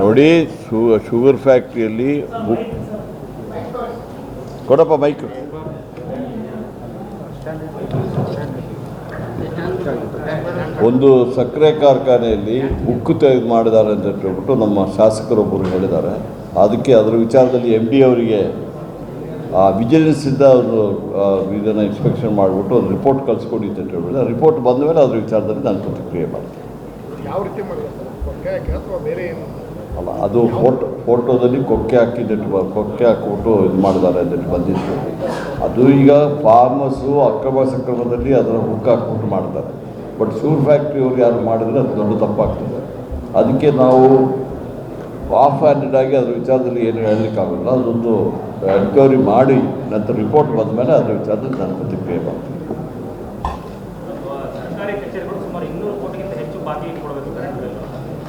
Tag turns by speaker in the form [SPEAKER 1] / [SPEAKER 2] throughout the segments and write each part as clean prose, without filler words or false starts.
[SPEAKER 1] ನೋಡಿ, ಶುಗರ್ ಫ್ಯಾಕ್ಟ್ರಿಯಲ್ಲಿ ಕೊಡಪ್ಪ ಮೈಕ್. ಒಂದು ಸಕ್ಕರೆ ಕಾರ್ಖಾನೆಯಲ್ಲಿ ಉಕ್ಕು ತೆಗೆದು ಮಾಡಿದ್ದಾರೆ ಅಂತ ಹೇಳ್ಬಿಟ್ಟು ನಮ್ಮ ಶಾಸಕರೊಬ್ಬರು ಹೇಳಿದ್ದಾರೆ. ಅದಕ್ಕೆ ಅದರ ವಿಚಾರದಲ್ಲಿ MD ಅವರಿಗೆ ವಿಜಿಲೆನ್ಸಿಂದ ಅವರು ಇದನ್ನು ಇನ್ಸ್ಪೆಕ್ಷನ್ ಮಾಡಿಬಿಟ್ಟು ಒಂದು ರಿಪೋರ್ಟ್ ಕಳಿಸ್ಕೊಡಿ ಅಂತ ಹೇಳಿದ್ರೆ, ರಿಪೋರ್ಟ್ ಬಂದ ಮೇಲೆ ಅದರ ವಿಚಾರದಲ್ಲಿ ನಾನು ಪ್ರತಿಕ್ರಿಯೆ ಮಾಡ್ತೀನಿ.
[SPEAKER 2] ಯಾವ ರೀತಿ ಬೇರೆ
[SPEAKER 1] ಅಲ್ಲ, ಅದು ಫೋಟೋದಲ್ಲಿ ಕೊಕ್ಕೆ ಹಾಕ್ಬಿಟ್ಟು ಇದು ಮಾಡಿದ್ದಾರೆ ಅಂತ ಬಂದಿತ್ತು. ಅದು ಈಗ ಫಾರ್ಮರ್ಸು ಅಕ್ರಮ ಸಕ್ರಮದಲ್ಲಿ ಅದರ ಹುಕ್ ಹಾಕ್ಬಿಟ್ಟು ಮಾಡ್ತಾರೆ. ಬಟ್ ಶುಗರ್ ಫ್ಯಾಕ್ಟ್ರಿಯವ್ರು ಯಾರು ಮಾಡಿದ್ರೆ ಅದು ದೊಡ್ಡ ತಪ್ಪಾಗ್ತದೆ. ಅದಕ್ಕೆ ನಾವು ಆಫ್ ಹ್ಯಾಂಡೆಡ್ ಆಗಿ ಅದರ ವಿಚಾರದಲ್ಲಿ ಏನು ಹೇಳಲಿಕ್ಕಾಗಲ್ಲ. ಅದೊಂದು ಎನ್ಕ್ವೈರಿ ಮಾಡಿ ನಂತರ ರಿಪೋರ್ಟ್ ಬಂದ ಮೇಲೆ ಅದರ ವಿಚಾರದಲ್ಲಿ ನಾನು ಪ್ರತಿಕ್ರಿಯೆ ಮಾಡ್ತೀನಿ.
[SPEAKER 3] ಸರ್ಕಾರಿ ಕಚೇರಿಗಳು ಸುಮಾರು 200 ಕೋಟಿಗಿಂತ ಹೆಚ್ಚು ಬಾಕಿ ಕೊಡಬೇಕು ಕರೆಂಟ್ ಬಿಲ್.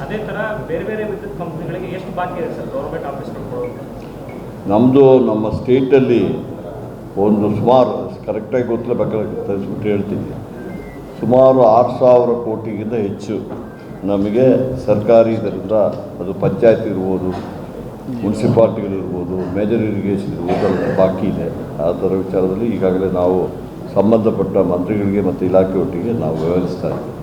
[SPEAKER 3] ಅದೇ ಥರ ಬೇರೆ ಬೇರೆ ವಿದ್ಯುತ್ ಕಂಪ್ನಿಗಳಿಗೆ ಎಷ್ಟು ಬಾಕಿ ಇದೆ ಸರ್ ಗೌರ್ಮೆಂಟ್ ಆಫೀಸ್ಗಳು ಕೊಡೋದು?
[SPEAKER 1] ನಮ್ಮದು ನಮ್ಮ ಸ್ಟೇಟಲ್ಲಿ ಒಂದು ಸುಮಾರು ಕರೆಕ್ಟಾಗಿ ಗೊತ್ತಿಲ್ಲ, ಬೇಕಾದ್ರೆ ತರಿಸ್ಬಿಟ್ಟು ಹೇಳ್ತೀನಿ, ಸುಮಾರು 6,000 ಕೋಟಿಗಿಂತ ಹೆಚ್ಚು ನಮಗೆ ಸರ್ಕಾರಿ ಇದರಿಂದ, ಅದು ಪಂಚಾಯತ್ ಇರ್ಬೋದು, ಮುನ್ಸಿಪಾಲ್ಟಿಗಳಿರ್ಬೋದು, ಮೇಜರ್ ಇರಿಗೇಷನ್ ಇರ್ಬೋದು, ಅದರ ಬಾಕಿ ಇದೆ. ಆ ಥರ ವಿಚಾರದಲ್ಲಿ ಈಗಾಗಲೇ ನಾವು ಸಂಬಂಧಪಟ್ಟ ಮಂತ್ರಿಗಳಿಗೆ ಮತ್ತು ಇಲಾಖೆ ಒಟ್ಟಿಗೆ ನಾವು ವ್ಯವಹರಿಸ್ತಾ ಇದ್ದೀವಿ.